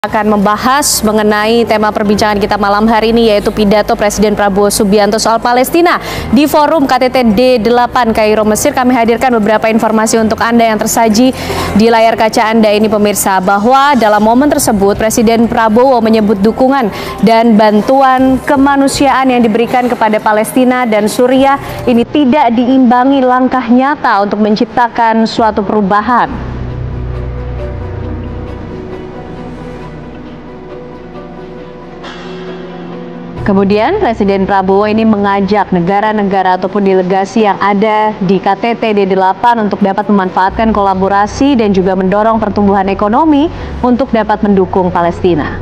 Akan membahas mengenai tema perbincangan kita malam hari ini, yaitu pidato Presiden Prabowo Subianto soal Palestina di forum KTT D8 Kairo, Mesir. Kami hadirkan beberapa informasi untuk Anda yang tersaji di layar kaca Anda ini, pemirsa, bahwa dalam momen tersebut Presiden Prabowo menyebut dukungan dan bantuan kemanusiaan yang diberikan kepada Palestina dan Suriah ini tidak diimbangi langkah nyata untuk menciptakan suatu perubahan. Kemudian Presiden Prabowo ini mengajak negara-negara ataupun delegasi yang ada di KTT D8 untuk dapat memanfaatkan kolaborasi dan juga mendorong pertumbuhan ekonomi untuk dapat mendukung Palestina.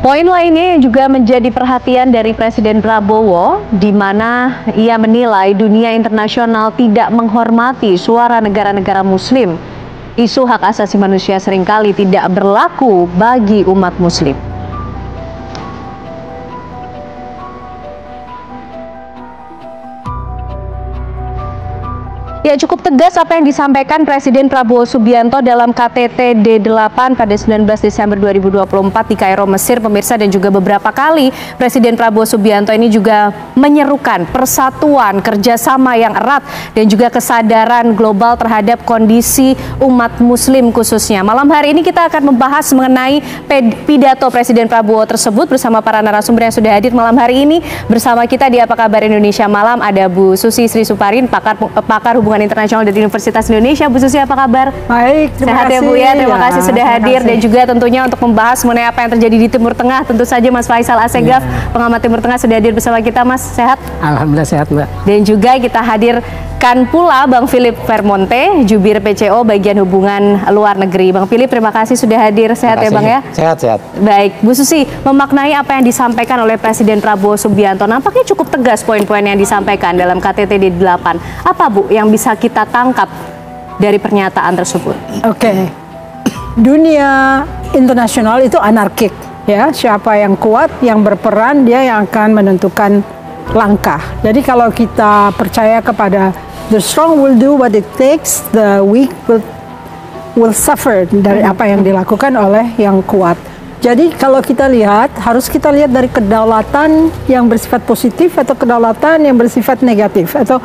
Poin lainnya yang juga menjadi perhatian dari Presiden Prabowo, di mana ia menilai dunia internasional tidak menghormati suara negara-negara Muslim. Isu hak asasi manusia seringkali tidak berlaku bagi umat Muslim. Ya, cukup tegas apa yang disampaikan Presiden Prabowo Subianto dalam KTT D8 pada 19 Desember 2024 di Kairo, Mesir, pemirsa, dan juga beberapa kali Presiden Prabowo Subianto ini juga menyerukan persatuan, kerjasama yang erat, dan juga kesadaran global terhadap kondisi umat Muslim khususnya. Malam hari ini kita akan membahas mengenai pidato Presiden Prabowo tersebut bersama para narasumber yang sudah hadir malam hari ini. Bersama kita di Apa Kabar Indonesia Malam ada Bu Susi Sri Suparin, pakar hubungan internasional dari Universitas Indonesia. Bu Susi, apa kabar? Baik, terima kasih. Sehat ya Bu ya, terima kasih sudah hadir. Dan juga tentunya untuk membahas mengenai apa yang terjadi di Timur Tengah, tentu saja Mas Faisal Assegaf, pengamat Timur Tengah, sudah hadir bersama kita. Mas, sehat? Alhamdulillah sehat, Mbak. Dan juga kita hadirkan pula Bang Philip Vermonte, Jubir PCO bagian hubungan luar negeri. Bang Philip, terima kasih sudah hadir. Sehat ya Bang ya? Sehat. Baik, Bu Susi, memaknai apa yang disampaikan oleh Presiden Prabowo Subianto, nampaknya cukup tegas poin-poin yang disampaikan dalam KTT D8. Apa Bu yang bisa kita tangkap dari pernyataan tersebut? Oke. Dunia internasional itu anarkik, ya. Siapa yang kuat, yang berperan, dia yang akan menentukan langkah. Jadi kalau kita percaya kepada the strong will do what it takes, the weak will suffer dari apa yang dilakukan oleh yang kuat. Jadi kalau kita lihat, harus kita lihat dari kedaulatan yang bersifat positif atau kedaulatan yang bersifat negatif, atau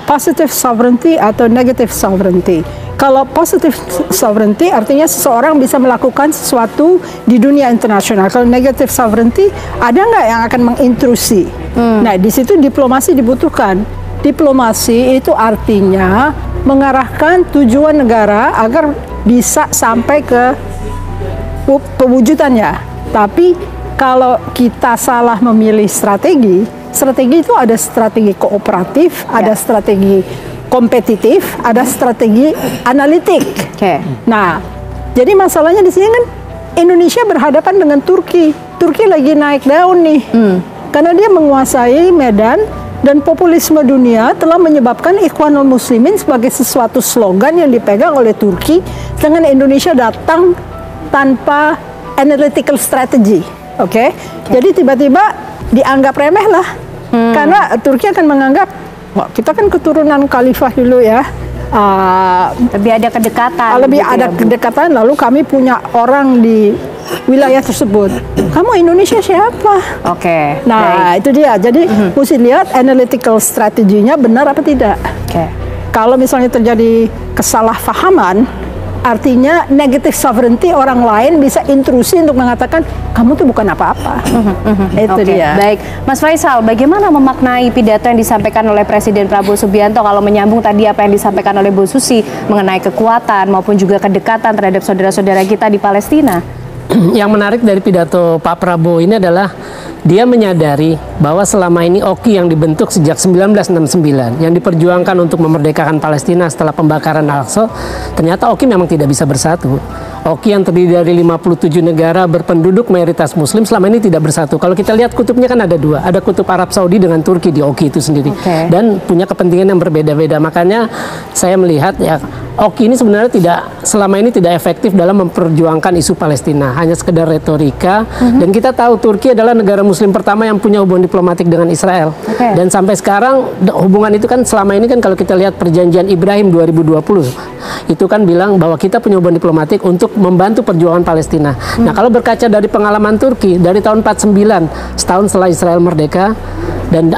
positive sovereignty atau negative sovereignty. Kalau positive sovereignty artinya seseorang bisa melakukan sesuatu di dunia internasional. Kalau negative sovereignty, ada nggak yang akan mengintrusi? Nah, di situ diplomasi dibutuhkan. Diplomasi itu artinya mengarahkan tujuan negara agar bisa sampai ke pewujudannya. Tapi kalau kita salah memilih strategi itu ada strategi kooperatif, ada strategi kompetitif, ada strategi analitik. Nah, jadi masalahnya di sini kan Indonesia berhadapan dengan Turki. Turki lagi naik daun nih, karena dia menguasai Medan. Dan populisme dunia telah menyebabkan Ikhwanul Muslimin sebagai sesuatu slogan yang dipegang oleh Turki, dengan Indonesia datang tanpa analytical strategy. Jadi tiba-tiba dianggap remeh lah, karena Turki akan menganggap, wah, kita kan keturunan khalifah dulu ya, lebih ada kedekatan. Kedekatan, lalu kami punya orang di wilayah tersebut. Kamu Indonesia siapa? Nah, baik. Itu dia. Jadi mesti lihat analytical strateginya benar apa tidak. Kalau misalnya terjadi kesalahpahaman, artinya negative sovereignty, orang lain bisa intrusi untuk mengatakan kamu tuh bukan apa-apa. Itu dia. Baik, Mas Faisal, bagaimana memaknai pidato yang disampaikan oleh Presiden Prabowo Subianto kalau menyambung tadi apa yang disampaikan oleh Bu Susi mengenai kekuatan maupun juga kedekatan terhadap saudara-saudara kita di Palestina? Yang menarik dari pidato Pak Prabowo ini adalah dia menyadari bahwa selama ini OKI yang dibentuk sejak 1969 yang diperjuangkan untuk memerdekakan Palestina setelah pembakaran Al-Aqsa, ternyata OKI memang tidak bisa bersatu. OKI yang terdiri dari 57 negara berpenduduk mayoritas Muslim selama ini tidak bersatu. Kalau kita lihat kutubnya kan ada dua, ada kutub Arab Saudi dengan Turki di OKI itu sendiri, dan punya kepentingan yang berbeda-beda. Makanya saya melihat ya Oki ini sebenarnya selama ini tidak efektif dalam memperjuangkan isu Palestina, hanya sekedar retorika. Dan kita tahu Turki adalah negara Muslim pertama yang punya hubungan diplomatik dengan Israel. Dan sampai sekarang hubungan itu kan selama ini kan kalau kita lihat perjanjian Ibrahim 2020 itu kan bilang bahwa kita punya hubungan diplomatik untuk membantu perjuangan Palestina. Nah, kalau berkaca dari pengalaman Turki dari tahun 49, setahun setelah Israel merdeka dan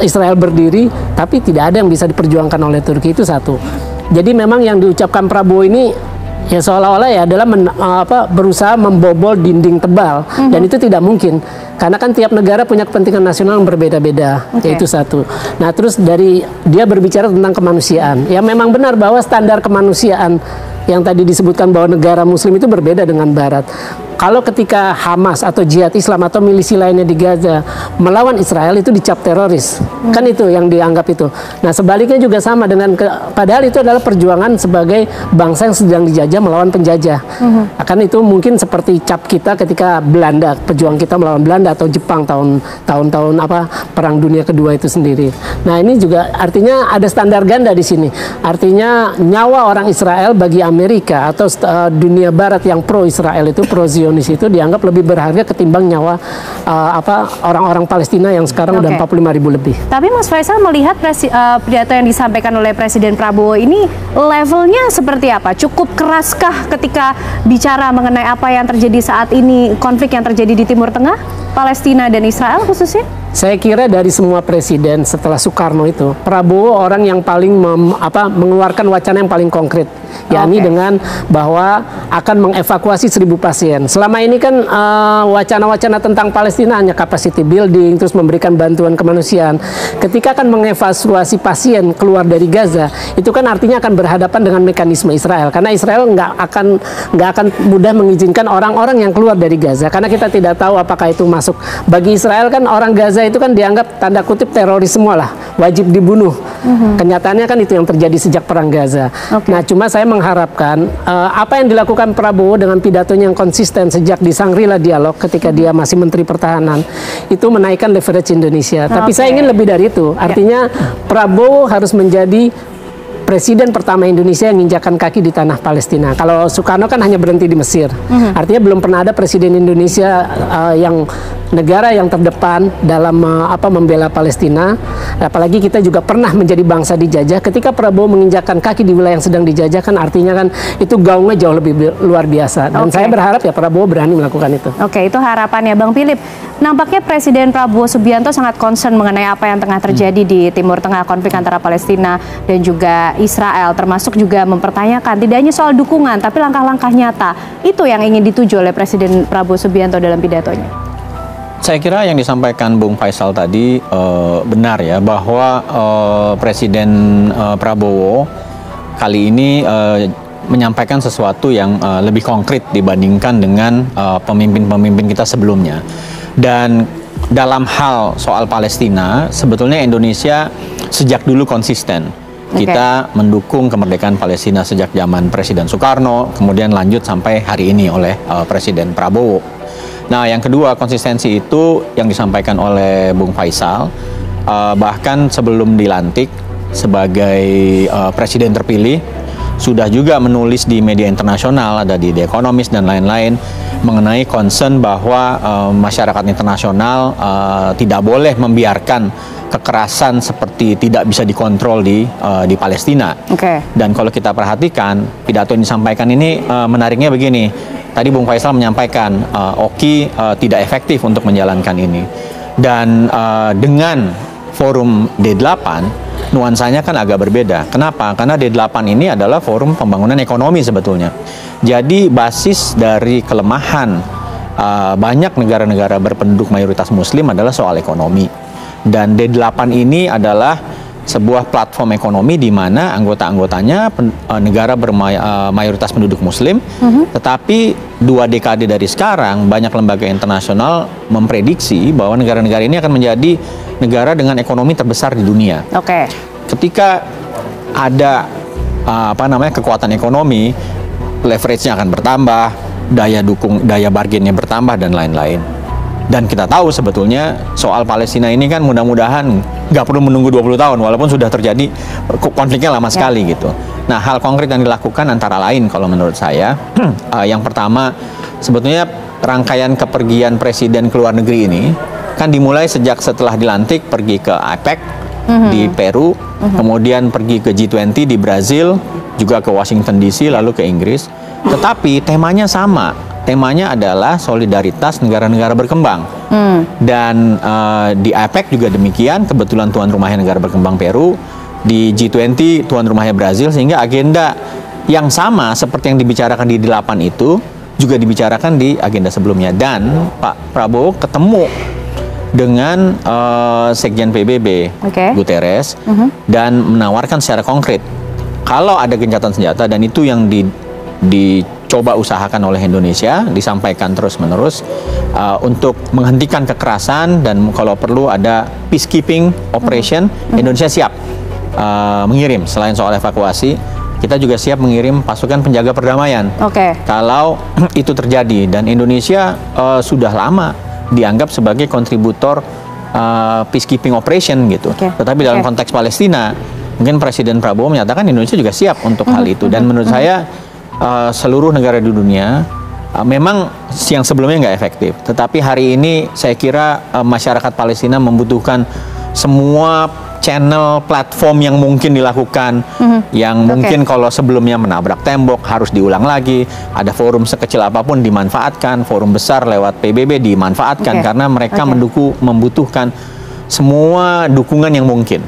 Israel berdiri, tapi tidak ada yang bisa diperjuangkan oleh Turki, itu satu. Jadi memang yang diucapkan Prabowo ini ya seolah-olah ya adalah berusaha membobol dinding tebal, dan itu tidak mungkin karena kan tiap negara punya kepentingan nasional yang berbeda-beda. Itu satu. Nah, terus dari dia berbicara tentang kemanusiaan, ya memang benar bahwa standar kemanusiaan yang tadi disebutkan bahwa negara Muslim itu berbeda dengan Barat. Kalau ketika Hamas atau Jihad Islam atau milisi lainnya di Gaza melawan Israel, itu dicap teroris. Kan itu yang dianggap itu. Nah, sebaliknya juga sama dengan padahal itu adalah perjuangan sebagai bangsa yang sedang dijajah melawan penjajah. Akan itu mungkin seperti cap kita ketika Belanda, pejuang kita melawan Belanda atau Jepang tahun-tahun Perang Dunia Kedua itu sendiri. Nah, ini juga artinya ada standar ganda di sini. Artinya nyawa orang Israel bagi Amerika atau dunia Barat yang pro Israel itu, pro Zionis itu dianggap lebih berharga ketimbang nyawa orang-orang Palestina yang sekarang udah 45.000 lebih. Tapi Mas Faisal melihat pidato yang disampaikan oleh Presiden Prabowo ini levelnya seperti apa? Cukup keraskah ketika bicara mengenai apa yang terjadi saat ini, konflik yang terjadi di Timur Tengah, Palestina dan Israel khususnya? Saya kira dari semua presiden setelah Soekarno itu, Prabowo orang yang paling mengeluarkan wacana yang paling konkret, yakni dengan bahwa akan mengevakuasi 1.000 pasien. Selama ini kan wacana-wacana tentang Palestina hanya capacity building, terus memberikan bantuan kemanusiaan. Ketika akan mengevakuasi pasien keluar dari Gaza, itu kan artinya akan berhadapan dengan mekanisme Israel, karena Israel nggak akan mudah mengizinkan orang-orang yang keluar dari Gaza, karena kita tidak tahu apakah itu masuk. Bagi Israel kan orang Gaza itu kan dianggap tanda kutip teroris semua lah, wajib dibunuh. Kenyataannya kan itu yang terjadi sejak perang Gaza. Nah, cuma saya mengharapkan apa yang dilakukan Prabowo dengan pidatonya yang konsisten sejak di Shangri-La Dialog ketika dia masih Menteri Pertahanan itu menaikkan leverage Indonesia. Tapi saya ingin lebih dari itu. Artinya Prabowo harus menjadi presiden pertama Indonesia yang menginjakkan kaki di tanah Palestina. Kalau Soekarno kan hanya berhenti di Mesir. Artinya belum pernah ada presiden Indonesia yang negara yang terdepan dalam membela Palestina. Apalagi kita juga pernah menjadi bangsa dijajah. Ketika Prabowo menginjakkan kaki di wilayah yang sedang dijajah, kan artinya kan itu gaungnya jauh lebih luar biasa. Dan saya berharap ya Prabowo berani melakukan itu. Itu harapannya Bang Philip. Nampaknya Presiden Prabowo Subianto sangat concern mengenai apa yang tengah terjadi di Timur Tengah, konflik antara Palestina dan juga Israel, termasuk juga mempertanyakan tidak hanya soal dukungan, tapi langkah-langkah nyata. Itu yang ingin dituju oleh Presiden Prabowo Subianto dalam pidatonya. Saya kira yang disampaikan Bung Faisal tadi benar ya, bahwa Presiden Prabowo kali ini menyampaikan sesuatu yang lebih konkret dibandingkan dengan pemimpin-pemimpin kita sebelumnya. Dan dalam hal soal Palestina, sebetulnya Indonesia sejak dulu konsisten. Kita mendukung kemerdekaan Palestina sejak zaman Presiden Soekarno, kemudian lanjut sampai hari ini oleh Presiden Prabowo. Nah, yang kedua, konsistensi itu yang disampaikan oleh Bung Faisal, bahkan sebelum dilantik sebagai Presiden terpilih, sudah juga menulis di media internasional, ada di The Economist dan lain-lain, mengenai concern bahwa masyarakat internasional tidak boleh membiarkan kekerasan seperti tidak bisa dikontrol di Palestina. Dan kalau kita perhatikan, pidato yang disampaikan ini menariknya begini. Tadi Bung Faisal menyampaikan Oki tidak efektif untuk menjalankan ini. Dan dengan forum D8, nuansanya kan agak berbeda. Kenapa? Karena D8 ini adalah forum pembangunan ekonomi sebetulnya. Jadi basis dari kelemahan banyak negara-negara berpenduduk mayoritas muslim adalah soal ekonomi. Dan D8 ini adalah sebuah platform ekonomi di mana anggota-anggotanya negara bermayoritas penduduk muslim, tetapi 2 dekade dari sekarang banyak lembaga internasional memprediksi bahwa negara-negara ini akan menjadi negara dengan ekonomi terbesar di dunia. Ketika ada kekuatan ekonomi, leverage-nya akan bertambah, daya bargain-nya bertambah dan lain-lain. Dan kita tahu sebetulnya soal Palestina ini kan mudah-mudahan nggak perlu menunggu 20 tahun walaupun sudah terjadi konfliknya lama sekali gitu. Nah, hal konkret yang dilakukan antara lain kalau menurut saya yang pertama sebetulnya rangkaian kepergian presiden ke luar negeri ini kan dimulai sejak setelah dilantik pergi ke APEC di Peru, kemudian pergi ke G20 di Brazil, juga ke Washington DC lalu ke Inggris. Tetapi temanya sama. Temanya adalah solidaritas negara-negara berkembang. Dan di APEC juga demikian, kebetulan tuan rumahnya negara berkembang Peru, di G20 tuan rumahnya Brazil, sehingga agenda yang sama seperti yang dibicarakan di 8 itu juga dibicarakan di agenda sebelumnya. Dan Pak Prabowo ketemu dengan Sekjen PBB Guterres dan menawarkan secara konkret kalau ada gencatan senjata, dan itu yang dicoba usahakan oleh Indonesia, disampaikan terus-menerus untuk menghentikan kekerasan dan kalau perlu ada peacekeeping operation. Indonesia siap mengirim, selain soal evakuasi, kita juga siap mengirim pasukan penjaga perdamaian kalau itu terjadi. Dan Indonesia sudah lama dianggap sebagai kontributor peacekeeping operation gitu. Tetapi dalam konteks Palestina, mungkin Presiden Prabowo menyatakan Indonesia juga siap untuk hal itu. Dan menurut saya seluruh negara di dunia memang yang sebelumnya nggak efektif, tetapi hari ini saya kira masyarakat Palestina membutuhkan semua channel platform yang mungkin dilakukan, yang mungkin kalau sebelumnya menabrak tembok harus diulang lagi, ada forum sekecil apapun dimanfaatkan, forum besar lewat PBB dimanfaatkan, karena mereka membutuhkan semua dukungan yang mungkin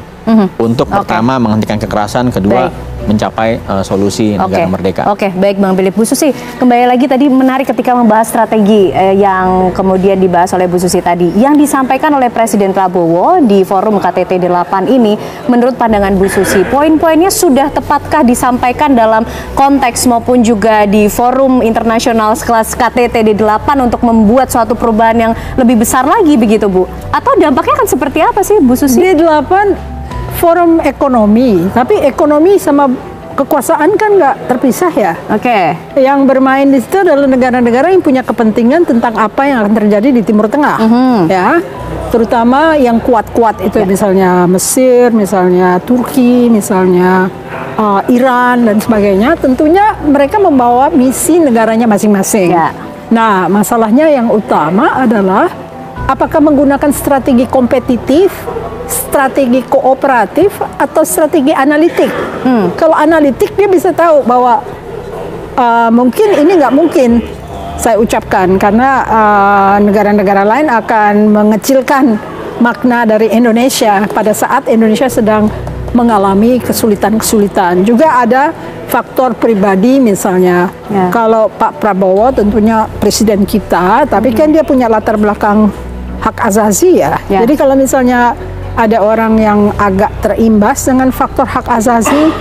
untuk pertama menghentikan kekerasan, kedua mencapai solusi negara merdeka. Baik Bang Philip. Bu Susi, kembali lagi tadi menarik ketika membahas strategi yang kemudian dibahas oleh Bu Susi tadi. Yang disampaikan oleh Presiden Prabowo di forum KTT 8 ini, menurut pandangan Bu Susi, poin-poinnya sudah tepatkah disampaikan dalam konteks maupun juga di forum internasional sekelas KTT 8 untuk membuat suatu perubahan yang lebih besar lagi begitu Bu? Atau dampaknya akan seperti apa sih Bu Susi? D8 forum ekonomi, tapi ekonomi sama kekuasaan kan nggak terpisah ya. Yang bermain di situ adalah negara-negara yang punya kepentingan tentang apa yang akan terjadi di Timur Tengah, ya. Terutama yang kuat-kuat itu, misalnya Mesir, misalnya Turki, misalnya Iran dan sebagainya. Tentunya mereka membawa misi negaranya masing-masing. Nah, masalahnya yang utama adalah apakah menggunakan strategi kompetitif, strategi kooperatif, atau strategi analitik. Kalau analitik dia bisa tahu bahwa mungkin ini nggak mungkin saya ucapkan karena negara-negara lain akan mengecilkan makna dari Indonesia pada saat Indonesia sedang mengalami kesulitan-kesulitan. Juga ada faktor pribadi misalnya. Kalau Pak Prabowo tentunya presiden kita, tapi kan dia punya latar belakang hak asasi ya. Jadi kalau misalnya ada orang yang agak terimbas dengan faktor hak asasi,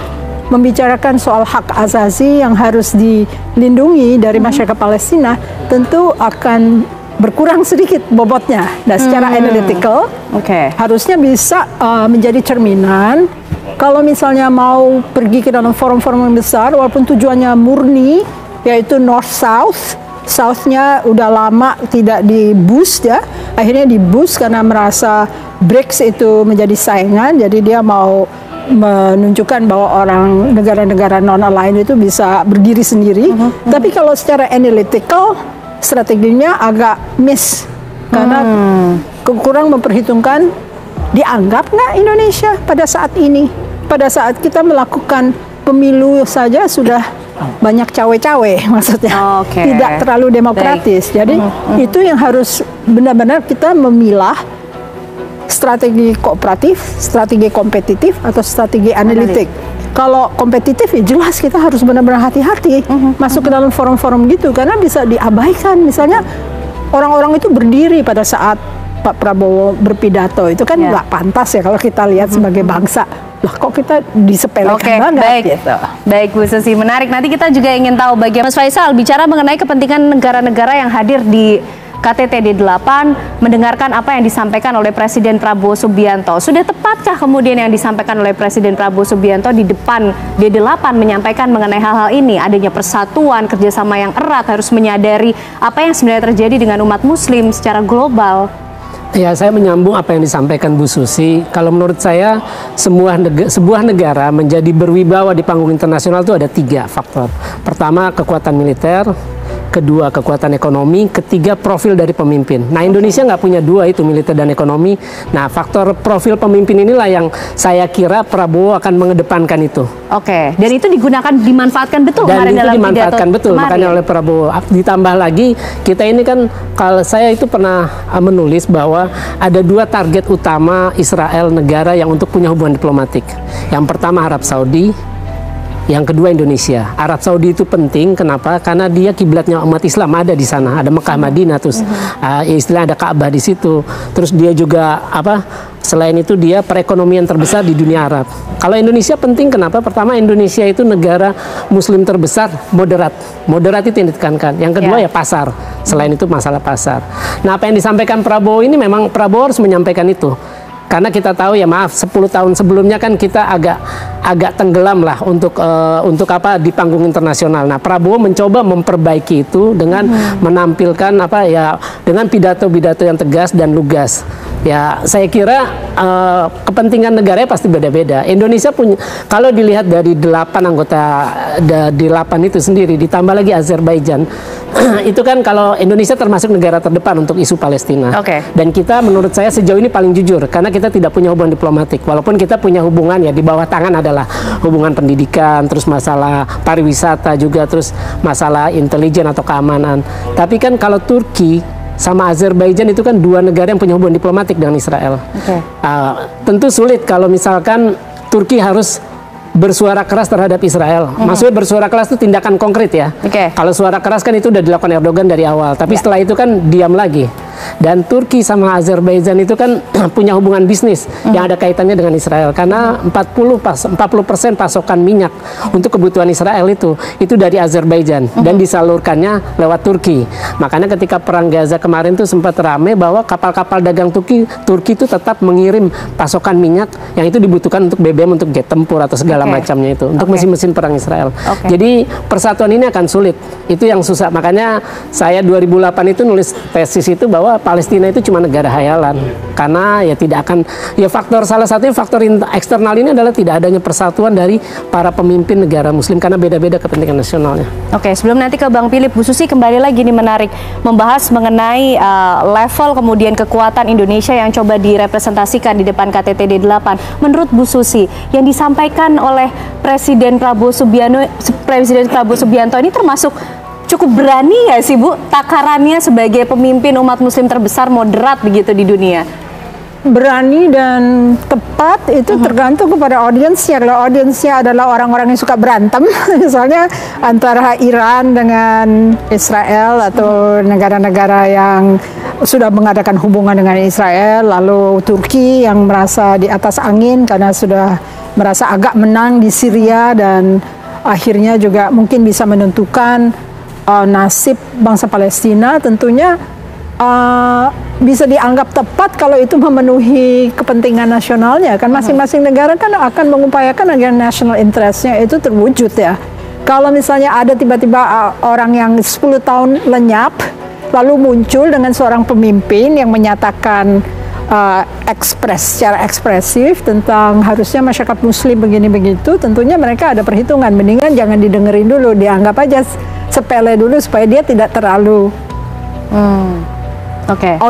membicarakan soal hak asasi yang harus dilindungi dari masyarakat Palestina, tentu akan berkurang sedikit bobotnya. Dan secara analytical, harusnya bisa menjadi cerminan. Kalau misalnya mau pergi ke dalam forum-forum yang besar, walaupun tujuannya murni, yaitu North-South, South-nya udah lama tidak di-boost ya, akhirnya di-boost karena merasa BRICS itu menjadi saingan, jadi dia mau menunjukkan bahwa orang negara-negara non-aligned itu bisa berdiri sendiri. Tapi kalau secara analytical, strateginya agak miss, karena kurang memperhitungkan dianggap nggak Indonesia pada saat ini. Pada saat kita melakukan pemilu saja sudah banyak cawe-cawe, maksudnya tidak terlalu demokratis. Jadi itu yang harus benar-benar kita memilah strategi kooperatif, strategi kompetitif, atau strategi analitik. Kalau kompetitif ya jelas kita harus benar-benar hati-hati masuk ke dalam forum-forum gitu, karena bisa diabaikan. Misalnya orang-orang itu berdiri pada saat Pak Prabowo berpidato, itu kan nggak pantas ya kalau kita lihat sebagai bangsa. Lah kok kita disepelekan banget gitu. Baik Bu Susi, menarik. Nanti kita juga ingin tahu bagaimana Mas Faisal bicara mengenai kepentingan negara-negara yang hadir di KTT D8 mendengarkan apa yang disampaikan oleh Presiden Prabowo Subianto. Sudah tepatkah kemudian yang disampaikan oleh Presiden Prabowo Subianto di depan D8 menyampaikan mengenai hal-hal ini, adanya persatuan, kerjasama yang erat, harus menyadari apa yang sebenarnya terjadi dengan umat Muslim secara global? Ya, saya menyambung apa yang disampaikan Bu Susi. Kalau menurut saya, sebuah negara menjadi berwibawa di panggung internasional itu ada 3 faktor. Pertama, kekuatan militer. Kedua, kekuatan ekonomi. Ketiga, profil dari pemimpin. Nah, Indonesia nggak punya 2 itu, militer dan ekonomi. Nah, faktor profil pemimpin inilah yang saya kira Prabowo akan mengedepankan itu. Oke, dan itu dimanfaatkan betul dan kemarin itu dalam dimanfaatkan betul kemarin. Makanya oleh Prabowo. Ditambah lagi, kita ini kan, kalau saya itu pernah menulis bahwa ada 2 target utama Israel, negara yang untuk punya hubungan diplomatik. Yang pertama Arab Saudi, yang kedua Indonesia. Arab Saudi itu penting, kenapa? Karena dia kiblatnya umat Islam, ada di sana, ada Mekah, Madinah, terus istilah ada Ka'bah di situ. Terus dia juga selain itu dia perekonomian terbesar di dunia Arab. Kalau Indonesia penting, kenapa? Pertama, Indonesia itu negara Muslim terbesar, moderat. Moderat itu yang ditekankan. Yang kedua ya pasar. Selain itu masalah pasar. Nah, apa yang disampaikan Prabowo ini memang Prabowo harus menyampaikan itu. Karena kita tahu ya, maaf, 10 tahun sebelumnya kan kita agak tenggelam lah untuk di panggung internasional. Nah, Prabowo mencoba memperbaiki itu dengan menampilkan dengan pidato-pidato yang tegas dan lugas. Ya, saya kira kepentingan negaranya pasti beda-beda. Indonesia punya, kalau dilihat dari 8 anggota D8 itu sendiri, ditambah lagi Azerbaijan, itu kan kalau Indonesia termasuk negara terdepan untuk isu Palestina. Dan kita menurut saya sejauh ini paling jujur, karena kita tidak punya hubungan diplomatik. Walaupun kita punya hubungan ya di bawah tangan adalah hubungan pendidikan, terus masalah pariwisata juga, terus masalah intelijen atau keamanan. Tapi kan kalau Turki sama Azerbaijan itu kan 2 negara yang punya hubungan diplomatik dengan Israel. Tentu sulit kalau misalkan Turki harus bersuara keras terhadap Israel. Maksudnya bersuara keras itu tindakan konkret ya. Kalau suara keras kan itu udah dilakukan Erdogan dari awal. Tapi setelah itu kan diam lagi. Dan Turki sama Azerbaijan itu kan punya hubungan bisnis yang ada kaitannya dengan Israel. Karena 40% pasokan minyak untuk kebutuhan Israel itu dari Azerbaijan. Dan disalurkannya lewat Turki. Makanya ketika perang Gaza kemarin tuh sempat rame bahwa kapal-kapal dagang Turki itu tetap mengirim pasokan minyak yang itu dibutuhkan untuk BBM, untuk jet tempur atau segala macamnya itu. Untuk mesin-mesin perang Israel. Jadi persatuan ini akan sulit. Itu yang susah. Makanya saya 2008 itu nulis tesis itu bahwa Palestina itu cuma negara hayalan, karena ya tidak akan, ya salah satunya faktor eksternal ini adalah tidak adanya persatuan dari para pemimpin negara Muslim karena beda-beda kepentingan nasionalnya. Sebelum nanti ke Bang Philip, Bu Susi kembali lagi nih menarik membahas mengenai level kemudian kekuatan Indonesia yang coba direpresentasikan di depan KTT D8. Menurut Bu Susi, yang disampaikan oleh Presiden Prabowo Subianto ini termasuk cukup berani nggak sih Bu, takarannya sebagai pemimpin umat Muslim terbesar moderat begitu di dunia? Berani dan tepat itu tergantung kepada audiensnya. Kalau audiensnya adalah orang-orang yang suka berantem, misalnya antara Iran dengan Israel atau negara-negara yang sudah mengadakan hubungan dengan Israel, lalu Turki yang merasa di atas angin karena sudah merasa agak menang di Syria dan akhirnya juga mungkin bisa menentukan nasib bangsa Palestina, tentunya bisa dianggap tepat kalau itu memenuhi kepentingan nasionalnya. Kan masing-masing negara kan akan mengupayakan agar national interest-nya itu terwujud ya. Kalau misalnya ada tiba-tiba orang yang 10 tahun lenyap, lalu muncul dengan seorang pemimpin yang menyatakan secara ekspresif tentang harusnya masyarakat Muslim begini begitu, tentunya mereka ada perhitungan. Mendingan jangan didengerin dulu, dianggap aja sepele dulu supaya dia tidak terlalu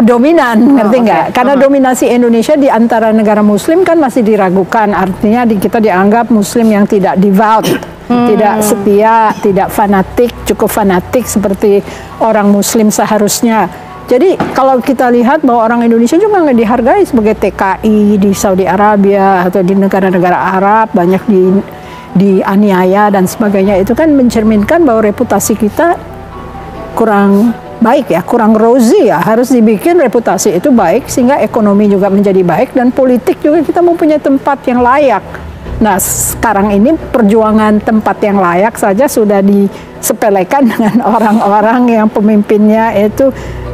dominan, ngerti nggak? Karena dominasi Indonesia di antara negara Muslim kan masih diragukan. Artinya kita dianggap Muslim yang tidak devout, tidak setia, tidak fanatik, cukup fanatik seperti orang Muslim seharusnya. Jadi kalau kita lihat bahwa orang Indonesia juga nggak dihargai sebagai TKI di Saudi Arabia atau di negara-negara Arab, banyak dianiaya dan sebagainya, itu kan mencerminkan bahwa reputasi kita kurang baik ya, kurang rosy ya. Harus dibikin reputasi itu baik sehingga ekonomi juga menjadi baik dan politik juga kita mempunyai tempat yang layak. Nah, sekarang ini perjuangan tempat yang layak saja sudah disepelekan dengan orang-orang yang pemimpinnya itu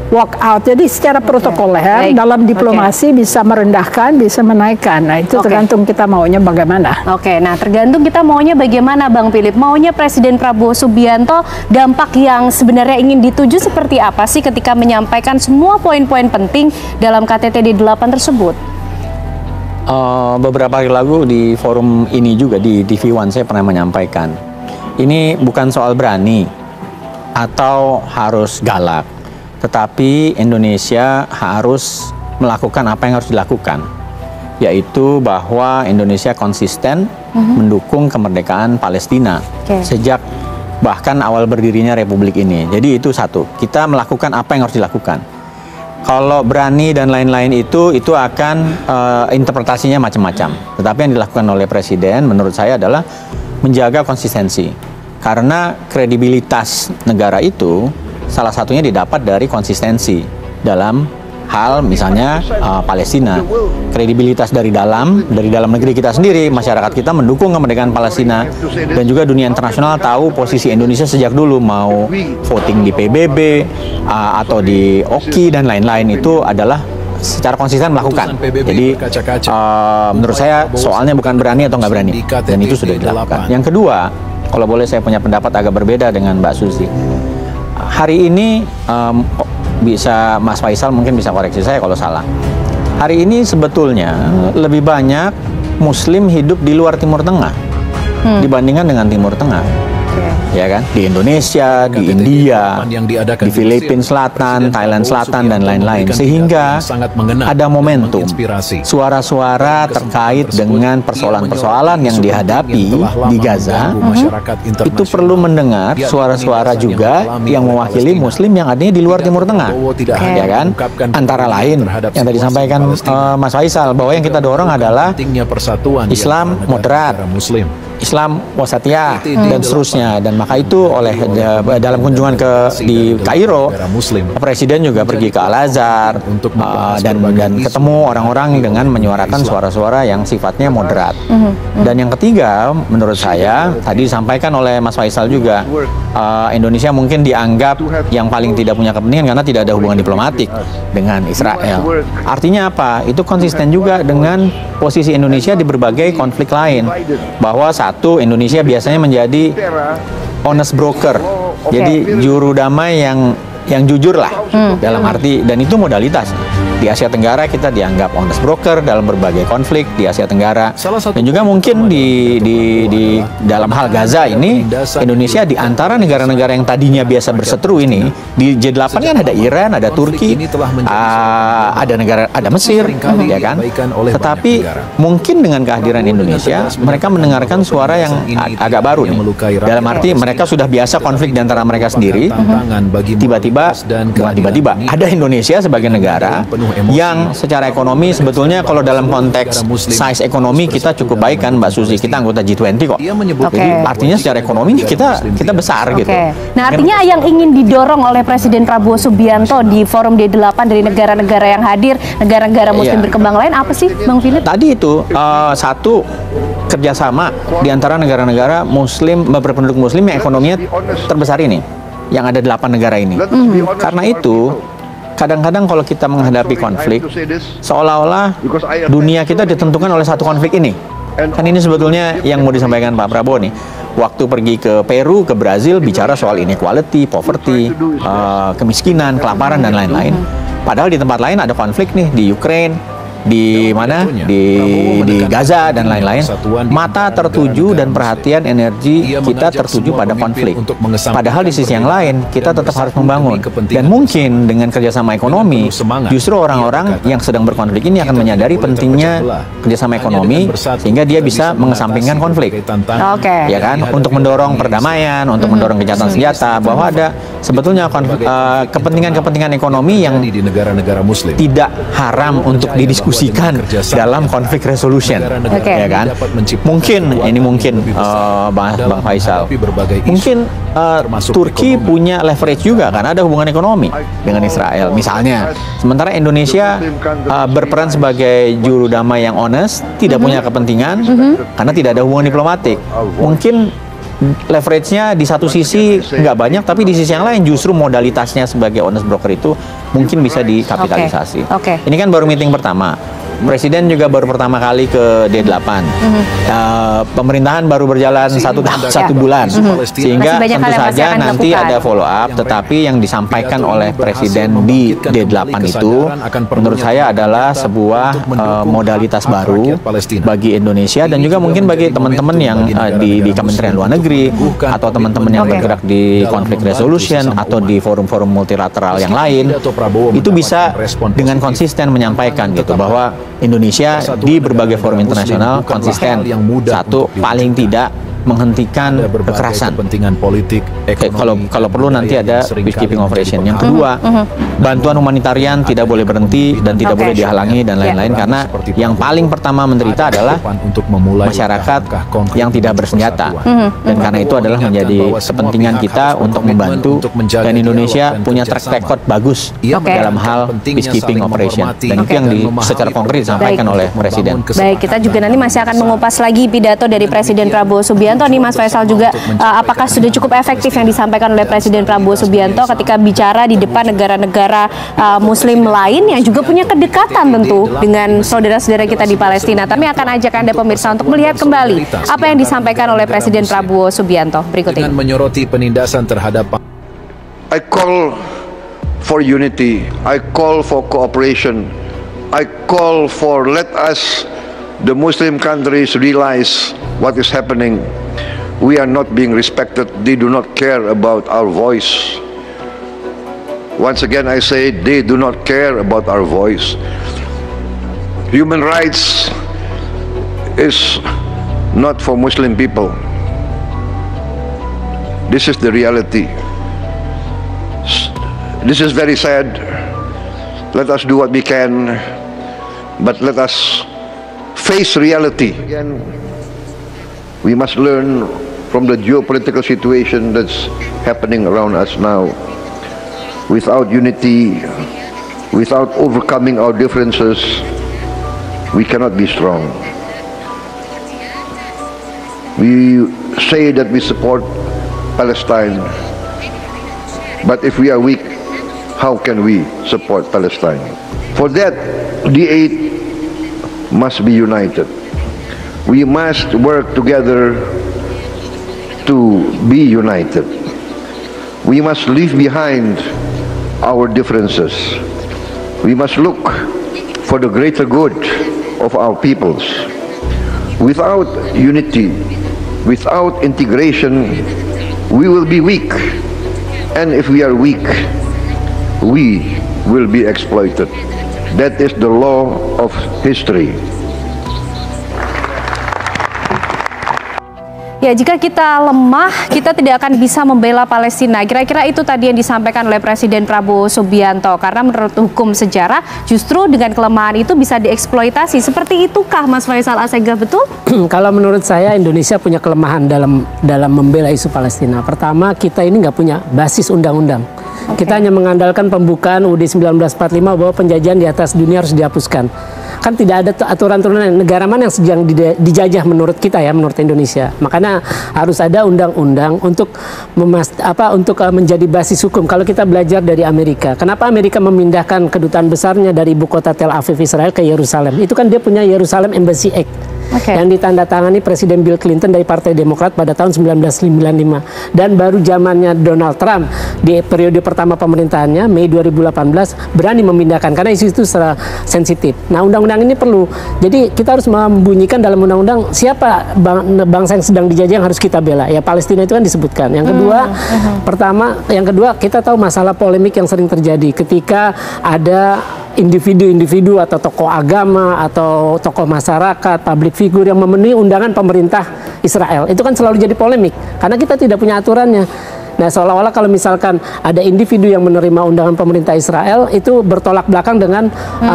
walk out. Jadi secara protokoler Baik. dalam diplomasi bisa merendahkan, bisa menaikkan. Nah itu tergantung kita maunya bagaimana. Oke, nah tergantung kita maunya bagaimana Bang Philip. Maunya Presiden Prabowo Subianto dampak yang sebenarnya ingin dituju seperti apa sih ketika menyampaikan semua poin-poin penting dalam KTT D8 tersebut? Beberapa hari lalu di forum ini juga di TV One saya pernah menyampaikan, ini bukan soal berani atau harus galak, tetapi Indonesia harus melakukan apa yang harus dilakukan, yaitu bahwa Indonesia konsisten mendukung kemerdekaan Palestina sejak bahkan awal berdirinya Republik ini. Jadi itu satu, kita melakukan apa yang harus dilakukan. Kalau berani dan lain-lain itu akan interpretasinya macam-macam. Tetapi yang dilakukan oleh Presiden menurut saya adalah menjaga konsistensi. Karena kredibilitas negara itu salah satunya didapat dari konsistensi dalam hal misalnya Palestina. Kredibilitas dari dalam negeri kita sendiri, masyarakat kita mendukung kemerdekaan Palestina, dan juga dunia internasional tahu posisi Indonesia sejak dulu, mau voting di PBB atau di OKI dan lain-lain, itu adalah secara konsisten melakukan. Jadi menurut saya soalnya bukan berani atau nggak berani, dan itu sudah dilakukan. Yang kedua, kalau boleh saya punya pendapat agak berbeda dengan Mbak Susi. Hari ini bisa Mas Faisal mungkin bisa koreksi saya kalau salah. Hari ini sebetulnya lebih banyak Muslim hidup di luar Timur Tengah dibandingkan dengan Timur Tengah. Ya kan? Di Indonesia, di India, di Filipina Selatan, Thailand Selatan, dan lain-lain. Sehingga ada momentum suara-suara terkait dengan persoalan-persoalan yang dihadapi di Gaza. Itu perlu mendengar suara-suara juga yang mewakili Muslim yang adanya di luar Timur Tengah. Ya kan? Antara lain yang tadi disampaikan Mas Faisal, bahwa yang kita dorong adalah Islam moderat, Islam wasatiyah, dan seterusnya. Dan maka itu dalam kunjungan di Kairo, Presiden juga pergi ke Al-Azhar dan ketemu orang-orang dengan menyuarakan suara-suara yang sifatnya moderat. Dan yang ketiga, menurut saya tadi disampaikan oleh Mas Faisal juga, Indonesia mungkin dianggap yang paling tidak punya kepentingan karena tidak ada hubungan diplomatik dengan Israel. Artinya apa? Itu konsisten juga dengan posisi Indonesia di berbagai konflik lain, bahwa satu, Indonesia biasanya menjadi honest broker, jadi juru damai yang jujur lah, dalam arti, dan itu modalitas. Di Asia Tenggara kita dianggap honest broker dalam berbagai konflik di Asia Tenggara, dan juga mungkin di dalam hal Gaza ini, Indonesia di antara negara-negara yang tadinya biasa berseteru ini, di J8 kan ada Iran, ada Turki, ada Mesir, ya kan? Tetapi mungkin dengan kehadiran Indonesia, mereka mendengarkan suara yang agak baru nih. Dalam arti mereka sudah biasa konflik di antara mereka sendiri, tiba-tiba ada Indonesia sebagai negara yang secara ekonomi sebetulnya kalau dalam konteks size ekonomi kita cukup baik kan Mbak Susi, kita anggota G20 kok. Jadi artinya secara ekonomi kita besar gitu. Nah artinya yang ingin didorong oleh Presiden Prabowo Subianto di forum D8 dari negara-negara yang hadir, negara-negara Muslim berkembang lain, apa sih Bang Philip? Tadi itu satu, kerjasama di antara negara-negara Muslim berpenduduk Muslim yang ekonominya terbesar ini, yang ada 8 negara ini. Karena itu kadang-kadang kalau kita menghadapi konflik, seolah-olah dunia kita ditentukan oleh satu konflik ini. Kan ini sebetulnya yang mau disampaikan Pak Prabowo nih. Waktu pergi ke Peru, ke Brazil, bicara soal inequality, poverty, kemiskinan, kelaparan, dan lain-lain. Padahal di tempat lain ada konflik nih, di Ukraine, di mana, di Gaza, dan lain-lain. Mata tertuju dan perhatian energi kita tertuju pada konflik. Padahal di sisi yang lain kita tetap harus membangun. Dan mungkin dengan kerjasama ekonomi, justru orang-orang yang sedang berkonflik ini akan menyadari pentingnya kerjasama ekonomi, sehingga dia bisa mengesampingkan konflik. Ya kan? Untuk mendorong perdamaian, untuk mendorong gencatan senjata, bahwa ada sebetulnya kepentingan-kepentingan ekonomi yang tidak haram untuk didiskusikan dalam konflik resolution, ya kan? Mungkin Bang Faisal, mungkin Turki punya leverage juga karena ada hubungan ekonomi dengan Israel, misalnya. Sementara Indonesia berperan sebagai juru damai yang honest, tidak punya kepentingan karena tidak ada hubungan diplomatik. Mungkin leverage-nya di satu sisi nggak banyak, tapi di sisi yang lain justru modalitasnya sebagai honest broker itu mungkin bisa dikapitalisasi. Ini kan baru meeting pertama. Presiden juga baru pertama kali ke D8. Pemerintahan baru berjalan satu bulan, sehingga tentu saja nanti ada follow up. Tetapi yang disampaikan oleh Presiden di D8 itu, menurut saya adalah sebuah modalitas baru bagi Indonesia dan juga mungkin bagi teman-teman yang di Kementerian Luar Negeri atau teman-teman yang bergerak di konflik resolution atau di forum-forum multilateral yang lain, itu bisa dengan konsisten menyampaikan gitu bahwa Indonesia di berbagai forum internasional konsisten, satu, paling tidak menghentikan kekerasan. Kalau perlu nanti ada peacekeeping operation. Yang kedua, bantuan humanitarian tidak boleh berhenti dan tidak boleh dihalangi dan lain-lain, karena yang paling pertama menderita adalah masyarakat yang tidak bersenjata. Dan karena itu adalah menjadi kepentingan kita untuk membantu, dan Indonesia punya track record bagus dalam hal peacekeeping operation. Dan itu yang secara konkret disampaikan oleh Presiden. Baik, kita juga nanti masih akan mengupas lagi pidato dari Presiden Prabowo Subianto. Nih Mas Faisal juga, apakah sudah cukup efektif yang disampaikan oleh Presiden Prabowo Subianto ketika bicara di depan negara-negara Muslim lain yang juga punya kedekatan tentu dengan saudara-saudara kita di Palestina. Kami akan ajak Anda pemirsa untuk melihat kembali apa yang disampaikan oleh Presiden Prabowo Subianto berikut ini. Dengan menyoroti penindasan terhadap I call for unity, I call for cooperation, I call for let us, the Muslim countries, realize what is happening. We are not being respected. They do not care about our voice. Once again, I say they do not care about our voice. Human rights is not for Muslim people. This is the reality. This is very sad. Let us do what we can, but let us face reality. Again, we must learn from the geopolitical situation that's happening around us now. Without unity, without overcoming our differences, we cannot be strong. We say that we support Palestine, but if we are weak, how can we support Palestine? For that, D8 must be united. We must work together to be united. We must leave behind our differences. We must look for the greater good of our peoples. Without unity, without integration, we will be weak. And if we are weak, we will be exploited. That is the law of history. Ya, jika kita lemah, kita tidak akan bisa membela Palestina. Kira-kira itu tadi yang disampaikan oleh Presiden Prabowo Subianto. Karena menurut hukum sejarah, justru dengan kelemahan itu bisa dieksploitasi. Seperti itukah Mas Faisal Assegaf, betul? Kalau menurut saya, Indonesia punya kelemahan dalam membela isu Palestina. Pertama, kita ini nggak punya basis undang-undang. Kita hanya mengandalkan pembukaan UUD 1945 bahwa penjajahan di atas dunia harus dihapuskan. Kan tidak ada aturan-aturan negara mana yang sedang dijajah menurut kita ya, menurut Indonesia. Makanya harus ada undang-undang untuk menjadi basis hukum. Kalau kita belajar dari Amerika, kenapa Amerika memindahkan kedutaan besarnya dari ibu kota Tel Aviv Israel ke Yerusalem? Itu kan dia punya Jerusalem Embassy Act. Yang ditandatangani Presiden Bill Clinton dari Partai Demokrat pada tahun 1995, dan baru zamannya Donald Trump di periode pertama pemerintahannya Mei 2018 berani memindahkan karena isu itu secara sensitif. Nah, undang-undang ini perlu. Jadi kita harus membunyikan dalam undang-undang siapa bangsa yang sedang dijajah yang harus kita bela. Ya, Palestina itu kan disebutkan. Yang kedua, yang kedua kita tahu masalah polemik yang sering terjadi ketika ada individu-individu atau tokoh agama atau tokoh masyarakat, public figure yang memenuhi undangan pemerintah Israel. Itu kan selalu jadi polemik karena kita tidak punya aturannya. Nah, seolah-olah kalau misalkan ada individu yang menerima undangan pemerintah Israel itu bertolak belakang dengan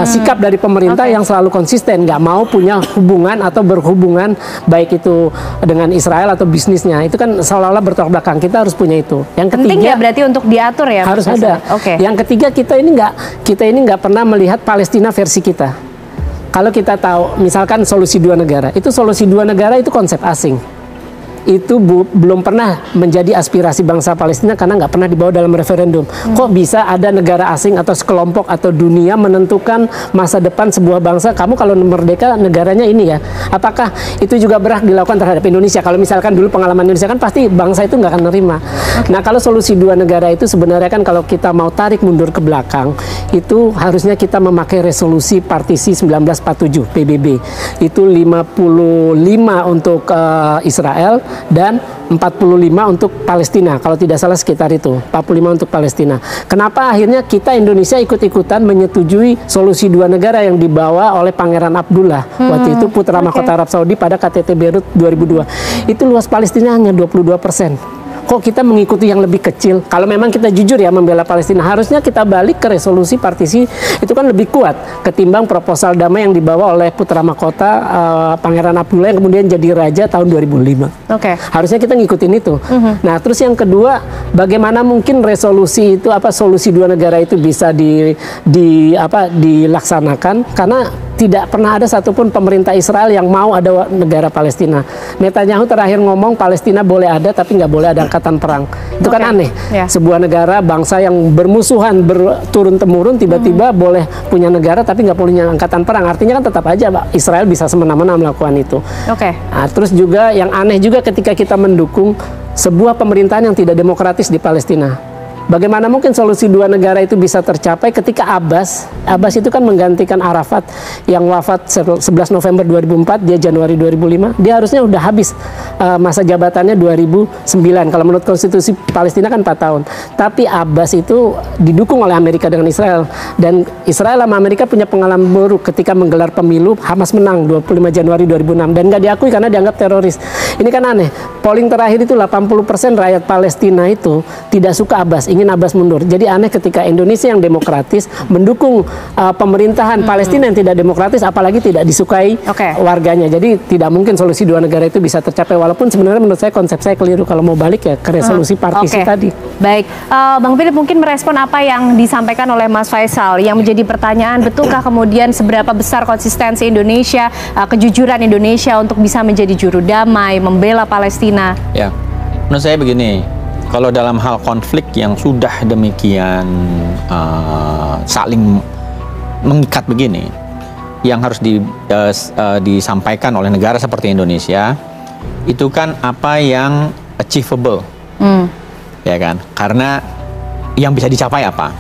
sikap dari pemerintah yang selalu konsisten, nggak mau punya hubungan atau berhubungan baik itu dengan Israel atau bisnisnya. Itu kan seolah-olah bertolak belakang. Kita harus punya itu. Yang ketiga, penting ya berarti untuk diatur ya. Harus ada. Yang ketiga, kita ini nggak pernah melihat Palestina versi kita. Kalau kita tahu, misalkan solusi dua negara, itu solusi dua negara itu konsep asing. itu belum pernah menjadi aspirasi bangsa Palestina karena nggak pernah dibawa dalam referendum. Kok bisa ada negara asing atau sekelompok atau dunia menentukan masa depan sebuah bangsa? Kamu kalau merdeka negaranya ini ya. Apakah itu juga berhak dilakukan terhadap Indonesia? Kalau misalkan dulu pengalaman Indonesia kan pasti bangsa itu nggak akan nerima. Nah, kalau solusi dua negara itu sebenarnya kan kalau kita mau tarik mundur ke belakang, itu harusnya kita memakai resolusi partisi 1947 PBB. Itu 55 untuk Israel dan 45 untuk Palestina. Kalau tidak salah sekitar itu, 45 untuk Palestina. Kenapa akhirnya kita Indonesia ikut-ikutan menyetujui solusi dua negara yang dibawa oleh Pangeran Abdullah waktu itu putra mahkota Arab Saudi pada KTT Beirut 2002. Itu luas Palestina hanya 22%. Kok kita mengikuti yang lebih kecil? Kalau memang kita jujur ya membela Palestina, harusnya kita balik ke resolusi partisi, itu kan lebih kuat ketimbang proposal damai yang dibawa oleh putra mahkota Pangeran Abdullah yang kemudian jadi raja tahun 2005. Harusnya kita ngikutin itu. Nah, terus yang kedua, bagaimana mungkin resolusi itu solusi dua negara itu bisa dilaksanakan karena tidak pernah ada satupun pemerintah Israel yang mau ada negara Palestina. Netanyahu terakhir ngomong Palestina boleh ada tapi nggak boleh ada angkatan perang. Itu kan aneh. Sebuah negara bangsa yang bermusuhan berturun-temurun tiba-tiba boleh punya negara tapi nggak punya angkatan perang. Artinya kan tetap aja Israel bisa semena-mena melakukan itu. Nah, terus juga yang aneh juga ketika kita mendukung sebuah pemerintahan yang tidak demokratis di Palestina. Bagaimana mungkin solusi dua negara itu bisa tercapai ketika Abbas itu kan menggantikan Arafat yang wafat 11 November 2004, dia Januari 2005, dia harusnya udah habis masa jabatannya 2009. Kalau menurut konstitusi Palestina kan 4 tahun. Tapi Abbas itu didukung oleh Amerika dengan Israel, dan Israel sama Amerika punya pengalaman buruk ketika menggelar pemilu. Hamas menang 25 Januari 2006 dan nggak diakui karena dianggap teroris. Ini kan aneh. Polling terakhir itu 80% rakyat Palestina itu tidak suka Abbas, ingin Abbas mundur. Jadi aneh ketika Indonesia yang demokratis mendukung pemerintahan Palestina yang tidak demokratis, apalagi tidak disukai warganya. Jadi tidak mungkin solusi dua negara itu bisa tercapai, walaupun sebenarnya menurut saya konsep saya keliru kalau mau balik ya ke resolusi partisi tadi. Baik, Bang Philip mungkin merespon apa yang disampaikan oleh Mas Faisal yang menjadi pertanyaan, betulkah kemudian seberapa besar konsistensi Indonesia, kejujuran Indonesia untuk bisa menjadi juru damai, membela Palestina? Ya, menurut saya begini, kalau dalam hal konflik yang sudah demikian saling mengikat begini, yang harus disampaikan oleh negara seperti Indonesia, itu kan apa yang achievable, ya kan? Karena yang bisa dicapai apa?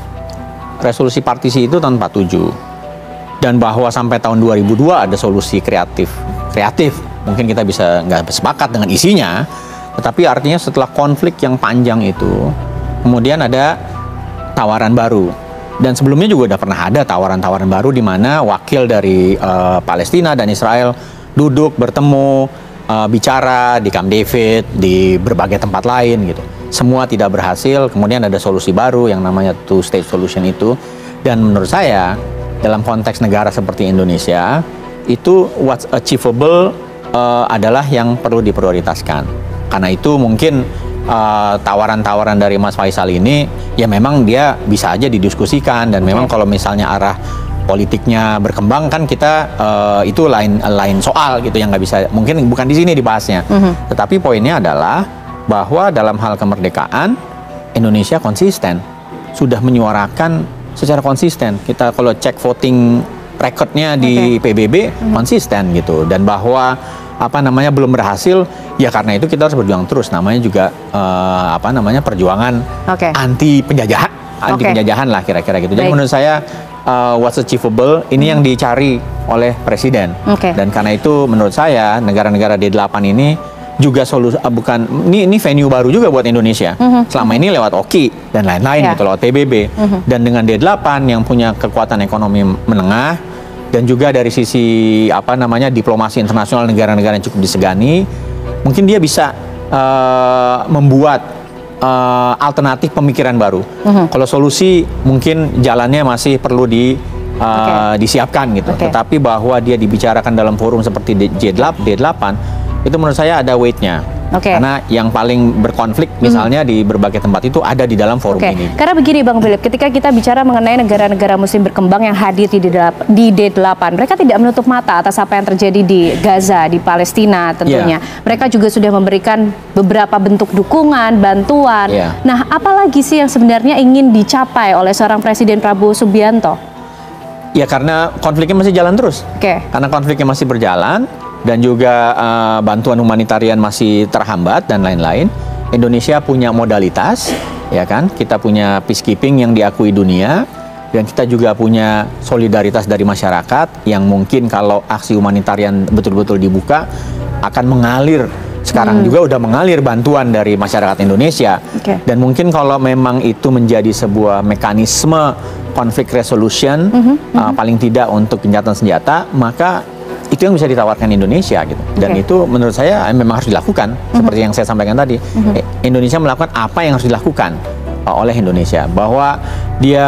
Resolusi partisi itu tahun 47, dan bahwa sampai tahun 2002 ada solusi kreatif. Mungkin kita bisa nggak sepakat dengan isinya, tetapi artinya setelah konflik yang panjang itu, kemudian ada tawaran baru. Dan sebelumnya juga udah pernah ada tawaran-tawaran baru di mana wakil dari Palestina dan Israel duduk, bertemu, bicara di Camp David, di berbagai tempat lain gitu. Semua tidak berhasil, kemudian ada solusi baru yang namanya two-state solution itu. Dan menurut saya, dalam konteks negara seperti Indonesia, itu what's achievable adalah yang perlu diprioritaskan. Karena itu mungkin tawaran-tawaran dari Mas Faisal ini ya memang dia bisa aja didiskusikan, dan memang kalau misalnya arah politiknya berkembang kan kita itu lain soal gitu yang nggak bisa, mungkin bukan di sini dibahasnya. Tetapi poinnya adalah bahwa dalam hal kemerdekaan Indonesia konsisten, sudah menyuarakan secara konsisten. Kita kalau cek voting recordnya di PBB konsisten gitu, dan bahwa belum berhasil ya karena itu kita harus berjuang terus, namanya juga perjuangan anti penjajahan lah kira-kira gitu. Jadi menurut saya what's achievable ini yang dicari oleh presiden, dan karena itu menurut saya negara-negara D8 ini juga ini venue baru juga buat Indonesia. Selama ini lewat OKI dan lain-lain gitu, lewat PBB, dan dengan D8 yang punya kekuatan ekonomi menengah, dan juga dari sisi diplomasi internasional negara-negara yang cukup disegani, mungkin dia bisa membuat alternatif pemikiran baru. Kalau solusi mungkin jalannya masih perlu disiapkan gitu. Tetapi bahwa dia dibicarakan dalam forum seperti D8 itu menurut saya ada weight-nya. Karena yang paling berkonflik misalnya di berbagai tempat itu ada di dalam forum ini. Karena begini Bang Philip, ketika kita bicara mengenai negara-negara muslim berkembang yang hadir di D8, mereka tidak menutup mata atas apa yang terjadi di Gaza, di Palestina tentunya. Mereka juga sudah memberikan beberapa bentuk dukungan, bantuan. Nah, apalagi sih yang sebenarnya ingin dicapai oleh seorang Presiden Prabowo Subianto? Ya karena konfliknya masih jalan terus. Karena konfliknya masih berjalan dan juga bantuan humanitarian masih terhambat dan lain-lain. Indonesia punya modalitas, ya kan? Kita punya peacekeeping yang diakui dunia dan kita juga punya solidaritas dari masyarakat yang mungkin kalau aksi humanitarian betul-betul dibuka akan mengalir. Sekarang juga udah mengalir bantuan dari masyarakat Indonesia. Dan mungkin kalau memang itu menjadi sebuah mekanisme konflik resolution, paling tidak untuk gencatan senjata, maka itu yang bisa ditawarkan Indonesia gitu. Dan itu menurut saya memang harus dilakukan. Seperti yang saya sampaikan tadi, Indonesia melakukan apa yang harus dilakukan oleh Indonesia, bahwa dia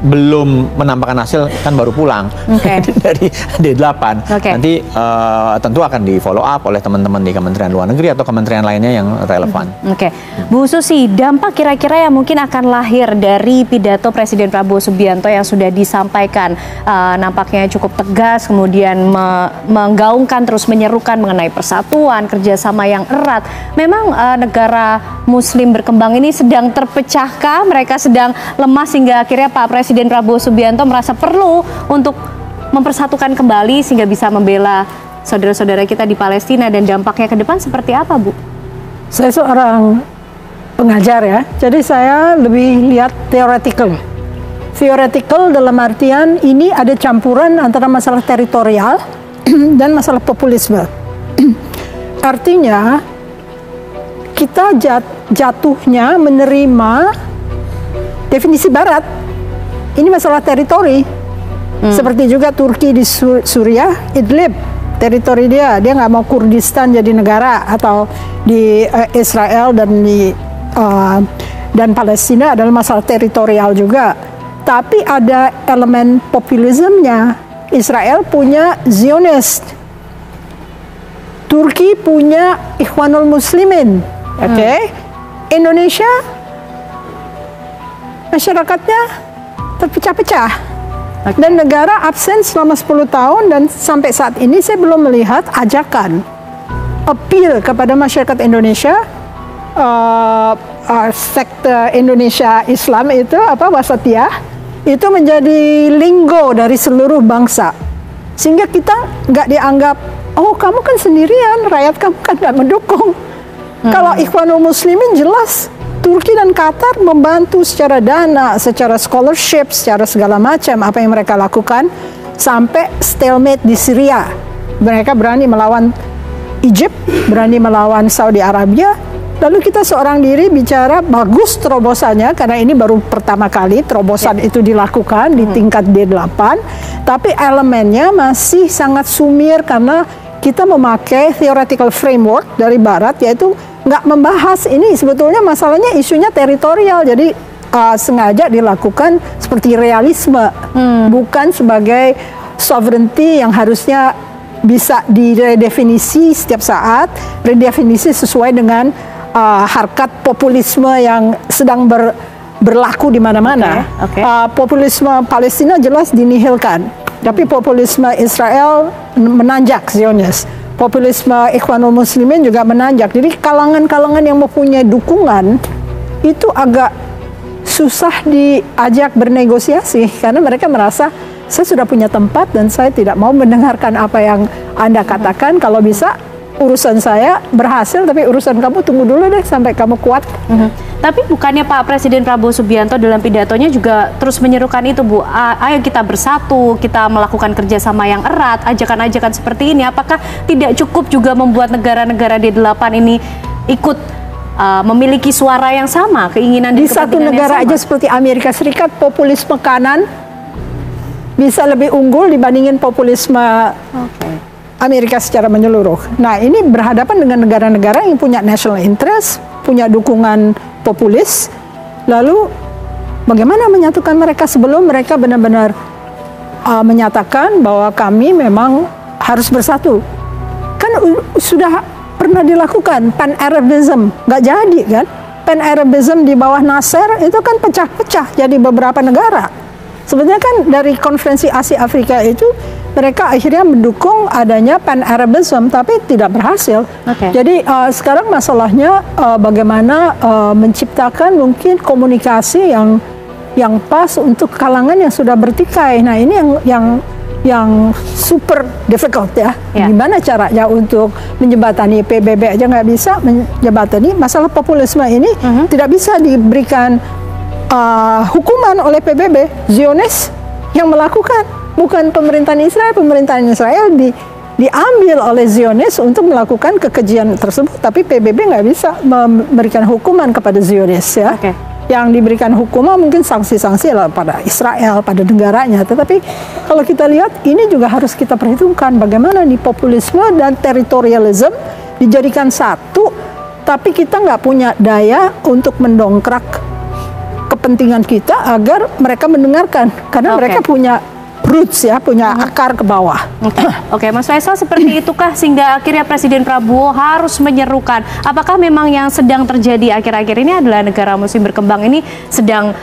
belum menampakkan hasil kan baru pulang dari D8. Nanti tentu akan di follow up oleh teman-teman di Kementerian Luar Negeri atau kementerian lainnya yang relevan. Bu Susi, dampak kira-kira yang mungkin akan lahir dari pidato Presiden Prabowo Subianto yang sudah disampaikan nampaknya cukup tegas, kemudian menggaungkan terus menyerukan mengenai persatuan, kerjasama yang erat. Memang negara Muslim berkembang ini sedang terpecahkah? Mereka sedang lemah sehingga akhirnya Pak Presiden Prabowo Subianto merasa perlu untuk mempersatukan kembali sehingga bisa membela saudara-saudara kita di Palestina, dan dampaknya ke depan seperti apa, Bu? Saya seorang pengajar ya, jadi saya lebih lihat theoretical. Theoretical dalam artian ini ada campuran antara masalah teritorial dan masalah populisme. Artinya kita jatuhnya menerima definisi Barat. Ini masalah teritori. Seperti juga Turki di Suriah, Idlib, teritori dia nggak mau Kurdistan jadi negara, atau di Israel dan Palestina adalah masalah teritorial juga. Tapi ada elemen populismenya. Israel punya Zionist, Turki punya Ikhwanul Muslimin. Indonesia masyarakatnya terpecah-pecah dan negara absen selama 10 tahun, dan sampai saat ini saya belum melihat ajakan appeal kepada masyarakat Indonesia, sekte Indonesia Islam itu Wasatiyah itu menjadi linggo dari seluruh bangsa, sehingga kita nggak dianggap, oh kamu kan sendirian, rakyat kamu kan nggak mendukung. Kalau Ikhwanul Muslimin jelas Turki dan Qatar membantu secara dana, secara scholarship, secara segala macam apa yang mereka lakukan, sampai stalemate di Syria. Mereka berani melawan Egypt, berani melawan Saudi Arabia. Lalu kita seorang diri bicara bagus terobosannya, karena ini baru pertama kali terobosan itu dilakukan di tingkat D8, tapi elemennya masih sangat sumir karena kita memakai theoretical framework dari Barat, yaitu nggak membahas ini sebetulnya masalahnya isunya teritorial, jadi sengaja dilakukan seperti realisme, bukan sebagai sovereignty yang harusnya bisa diredefinisi setiap saat, redefinisi sesuai dengan harkat populisme yang sedang berlaku di mana-mana. Populisme Palestina jelas dinihilkan, tapi populisme Israel menanjak Zionis. Populisme Ikhwanul Muslimin juga menanjak. Jadi kalangan-kalangan yang mempunyai dukungan itu agak susah diajak bernegosiasi, karena mereka merasa saya sudah punya tempat dan saya tidak mau mendengarkan apa yang Anda katakan. Kalau bisa urusan saya berhasil, tapi urusan kamu tunggu dulu deh sampai kamu kuat. Tapi bukannya Pak Presiden Prabowo Subianto dalam pidatonya juga terus menyerukan itu, Bu? Ayo kita bersatu, kita melakukan kerjasama yang erat, ajakan-ajakan seperti ini. Apakah tidak cukup juga membuat negara-negara D8 ini ikut memiliki suara yang sama, keinginan di satu negara aja seperti Amerika Serikat, populisme kanan bisa lebih unggul dibandingin populisme Amerika secara menyeluruh. Nah, ini berhadapan dengan negara-negara yang punya national interest, punya dukungan populis. Lalu bagaimana menyatukan mereka sebelum mereka benar-benar menyatakan bahwa kami memang harus bersatu? Kan sudah pernah dilakukan Pan-Arabism, nggak jadi kan? Pan-Arabism di bawah Nasser itu kan pecah-pecah jadi beberapa negara. Sebenarnya kan dari konferensi Asia Afrika itu mereka akhirnya mendukung adanya Pan-Arabism tapi tidak berhasil. Jadi sekarang masalahnya bagaimana menciptakan mungkin komunikasi yang pas untuk kalangan yang sudah bertikai. Nah ini yang super difficult ya. Gimana caranya untuk menjembatani? PBB aja nggak bisa menjembatani masalah populisme ini. Tidak bisa diberikan hukuman oleh PBB. Zionis yang melakukan, bukan pemerintahan Israel. Pemerintahan Israel diambil oleh Zionis untuk melakukan kekejian tersebut, tapi PBB nggak bisa memberikan hukuman kepada Zionis ya. Yang diberikan hukuman mungkin sanksi-sanksi lah pada Israel, pada negaranya. Tetapi kalau kita lihat ini juga harus kita perhitungkan bagaimana nih populisme dan teritorialisme dijadikan satu, tapi kita nggak punya daya untuk mendongkrak kepentingan kita agar mereka mendengarkan, karena mereka punya roots ya, punya akar ke bawah. Oke, Mas Faisal, seperti itukah sehingga akhirnya Presiden Prabowo harus menyerukan? Apakah memang yang sedang terjadi akhir-akhir ini adalah negara muslim berkembang ini sedang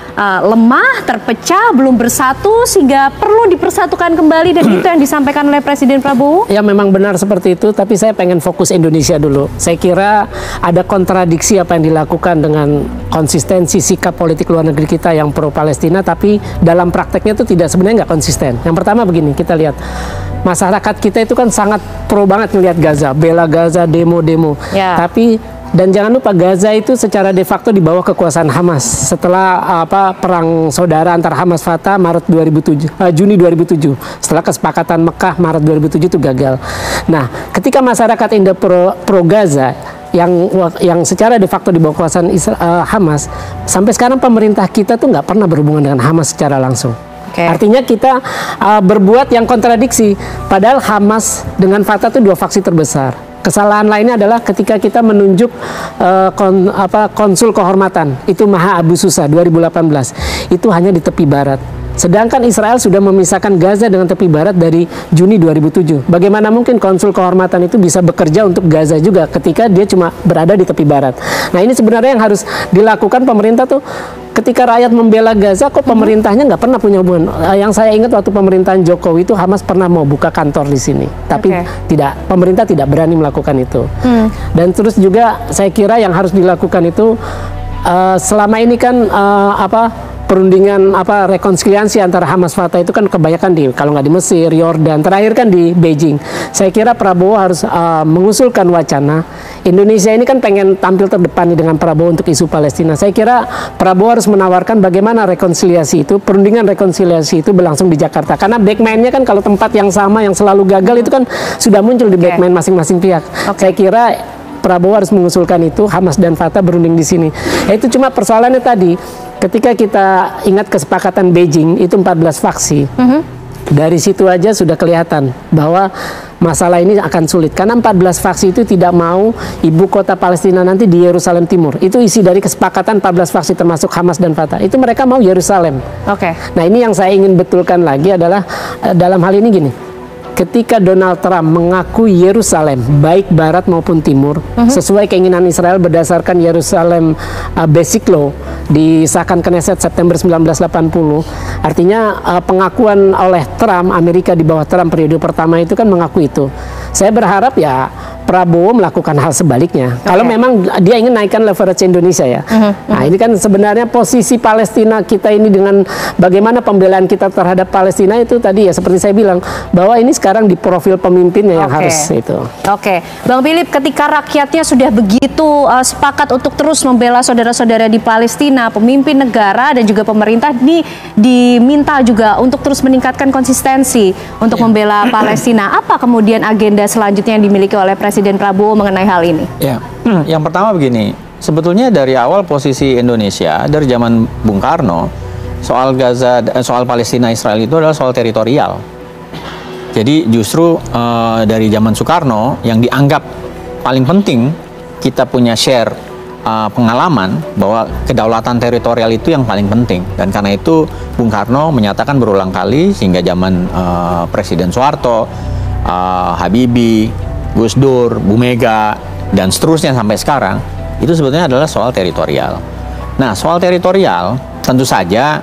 lemah, terpecah, belum bersatu sehingga perlu dipersatukan kembali, dan itu yang disampaikan oleh Presiden Prabowo? Ya memang benar seperti itu, tapi saya pengen fokus Indonesia dulu. Saya kira ada kontradiksi apa yang dilakukan dengan konsistensi sikap politik luar negeri kita yang pro Palestina, tapi dalam prakteknya itu sebenarnya nggak konsisten. Yang pertama begini, kita lihat masyarakat kita itu kan sangat pro banget ngelihat Gaza, bela Gaza, demo-demo. Tapi dan jangan lupa Gaza itu secara de facto di bawah kekuasaan Hamas setelah perang saudara antara Hamas Fatah Juni 2007. Setelah kesepakatan Mekah Maret 2007 itu gagal. Nah, ketika masyarakat Indo pro Gaza yang secara de facto di bawah kekuasaan Hamas, sampai sekarang pemerintah kita tuh nggak pernah berhubungan dengan Hamas secara langsung. Artinya kita berbuat yang kontradiksi. Padahal Hamas dengan Fatah itu dua faksi terbesar. Kesalahan lainnya adalah ketika kita menunjuk konsul kehormatan, itu Maha Abu Susa 2018, itu hanya di tepi barat. Sedangkan Israel sudah memisahkan Gaza dengan tepi barat dari Juni 2007. Bagaimana mungkin konsul kehormatan itu bisa bekerja untuk Gaza juga ketika dia cuma berada di tepi barat? Nah, ini sebenarnya yang harus dilakukan pemerintah tuh. Ketika rakyat membela Gaza, kok pemerintahnya nggak pernah punya hubungan? Yang saya ingat waktu pemerintahan Jokowi itu Hamas pernah mau buka kantor di sini, tapi pemerintah tidak berani melakukan itu. Dan terus juga saya kira yang harus dilakukan itu selama ini kan perundingan rekonsiliasi antara Hamas Fatah itu kan kebanyakan kalau nggak di Mesir, Yordan, terakhir kan di Beijing. Saya kira Prabowo harus mengusulkan wacana. Indonesia ini kan pengen tampil terdepan nih dengan Prabowo untuk isu Palestina. Saya kira Prabowo harus menawarkan bagaimana rekonsiliasi itu, perundingan rekonsiliasi itu berlangsung di Jakarta. Karena backman-nya kan kalau tempat yang sama yang selalu gagal itu kan sudah muncul di backman masing-masing pihak. Saya kira Prabowo harus mengusulkan itu, Hamas dan Fatah berunding di sini. Itu cuma persoalannya tadi, ketika kita ingat kesepakatan Beijing itu 14 faksi. Dari situ aja sudah kelihatan bahwa masalah ini akan sulit. Karena 14 faksi itu tidak mau ibu kota Palestina nanti di Yerusalem Timur. Itu isi dari kesepakatan 14 faksi termasuk Hamas dan Fatah. Itu mereka mau Yerusalem. Nah, ini yang saya ingin betulkan lagi adalah dalam hal ini gini. Ketika Donald Trump mengakui Yerusalem, baik barat maupun timur, sesuai keinginan Israel berdasarkan Yerusalem Basic Law, disahkan Knesset September 1980, artinya pengakuan oleh Trump, Amerika di bawah Trump periode pertama itu kan mengaku itu. Saya berharap ya Prabowo melakukan hal sebaliknya. Kalau memang dia ingin naikkan leverage Indonesia ya. Nah, ini kan sebenarnya posisi Palestina kita ini dengan bagaimana pembelaan kita terhadap Palestina itu tadi ya seperti saya bilang bahwa ini sekarang di profil pemimpinnya yang harus itu. Bang Philip, ketika rakyatnya sudah begitu sepakat untuk terus membela saudara-saudara di Palestina, pemimpin negara dan juga pemerintah diminta juga untuk terus meningkatkan konsistensi untuk membela Palestina. Apa kemudian agenda selanjutnya yang dimiliki oleh Presiden Prabowo mengenai hal ini? Yang pertama begini, sebetulnya dari awal posisi Indonesia dari zaman Bung Karno soal Gaza, soal Palestina Israel itu adalah soal teritorial. Jadi justru dari zaman Soekarno yang dianggap paling penting kita punya share pengalaman bahwa kedaulatan teritorial itu yang paling penting, dan karena itu Bung Karno menyatakan berulang kali sehingga zaman Presiden Soeharto, Habibie, Gus Dur, Bu Mega, dan seterusnya sampai sekarang, itu sebetulnya adalah soal teritorial. Nah, soal teritorial tentu saja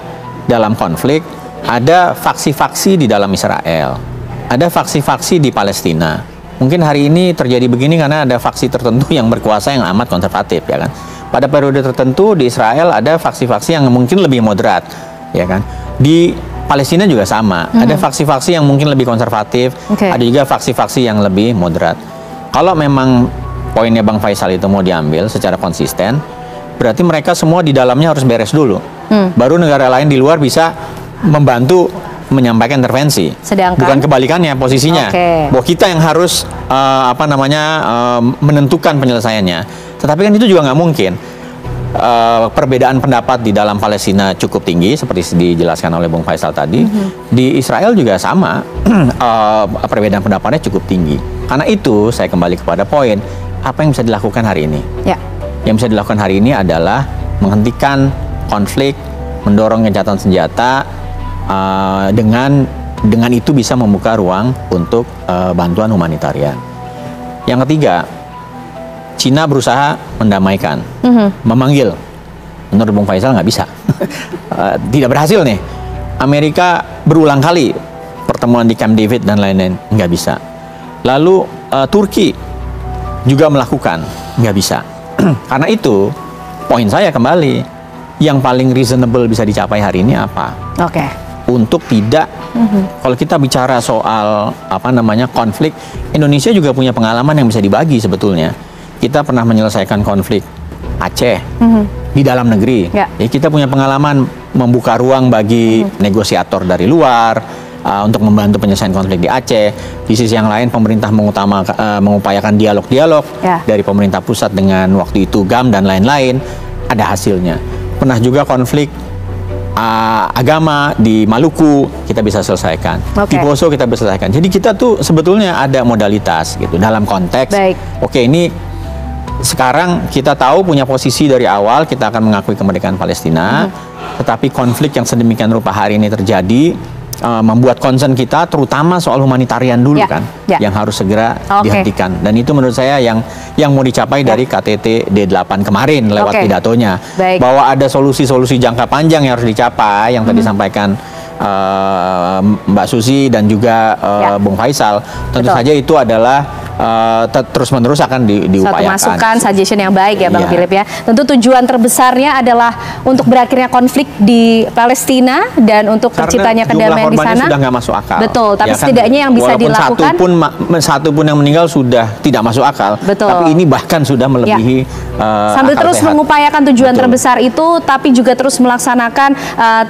dalam konflik ada faksi-faksi di dalam Israel, ada faksi-faksi di Palestina. Mungkin hari ini terjadi begini karena ada faksi tertentu yang berkuasa yang amat konservatif, ya kan. Pada periode tertentu di Israel ada faksi-faksi yang mungkin lebih moderat, ya kan. Di Palestina juga sama, ada faksi-faksi yang mungkin lebih konservatif, ada juga faksi-faksi yang lebih moderat. Kalau memang poinnya Bang Faisal itu mau diambil secara konsisten, berarti mereka semua di dalamnya harus beres dulu. Baru negara lain di luar bisa membantu menyampaikan intervensi. Sedangkan bukan kebalikannya posisinya. Bahwa kita yang harus menentukan penyelesaiannya. Tetapi kan itu juga nggak mungkin. Perbedaan pendapat di dalam Palestina cukup tinggi seperti dijelaskan oleh Bung Faisal tadi. Di Israel juga sama. Perbedaan pendapatnya cukup tinggi. Karena itu saya kembali kepada poin, apa yang bisa dilakukan hari ini? Yang bisa dilakukan hari ini adalah menghentikan konflik, mendorong gencatan senjata, dengan itu bisa membuka ruang untuk bantuan humanitarian. Yang ketiga, Cina berusaha mendamaikan, memanggil. Menurut Bung Faisal nggak bisa, tidak berhasil nih. Amerika berulang kali pertemuan di Camp David dan lain-lain, nggak bisa. Lalu Turki juga melakukan, nggak bisa. Karena itu, poin saya kembali, yang paling reasonable bisa dicapai hari ini apa? Untuk tidak, kalau kita bicara soal konflik, Indonesia juga punya pengalaman yang bisa dibagi sebetulnya. Kita pernah menyelesaikan konflik Aceh di dalam negeri. Ya, kita punya pengalaman membuka ruang bagi negosiator dari luar untuk membantu penyelesaian konflik di Aceh. Di sisi yang lain, pemerintah mengupayakan dialog-dialog dari pemerintah pusat dengan waktu itu GAM dan lain-lain. Ada hasilnya. Pernah juga konflik agama di Maluku, kita bisa selesaikan. Di Poso kita bisa selesaikan. Jadi kita tuh sebetulnya ada modalitas gitu dalam konteks. Ini sekarang kita tahu punya posisi dari awal kita akan mengakui kemerdekaan Palestina, tetapi konflik yang sedemikian rupa hari ini terjadi membuat concern kita terutama soal humanitarian dulu yang harus segera dihentikan. Dan itu menurut saya yang mau dicapai dari KTT D8 kemarin lewat pidatonya. Bahwa ada solusi-solusi jangka panjang yang harus dicapai yang tadi disampaikan Mbak Susi dan juga Bung Faisal. Tentu saja itu adalah terus-menerus akan diupayakan. Satu masukan, suggestion yang baik ya Bang Philip ya. Tentu tujuan terbesarnya adalah untuk berakhirnya konflik di Palestina dan untuk terciptanya kedamaian di sana. Sudah nggak masuk akal. Betul, tapi setidaknya yang bisa dilakukan. Satu pun yang meninggal sudah tidak masuk akal. Tapi ini bahkan sudah melebihi sambil terus mengupayakan tujuan terbesar itu, tapi juga terus melaksanakan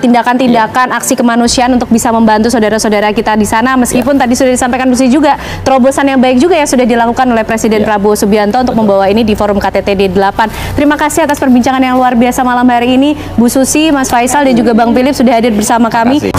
tindakan-tindakan aksi kemanusiaan untuk bisa membantu saudara-saudara kita di sana. Meskipun tadi sudah disampaikan Bu Susi juga, terobosan yang baik juga yang sudah dilakukan oleh Presiden Prabowo Subianto untuk membawa ini di forum KTT D8. Terima kasih atas perbincangan yang luar biasa malam hari ini, Bu Susi, Mas Faisal dan juga Bang Philip sudah hadir bersama kami.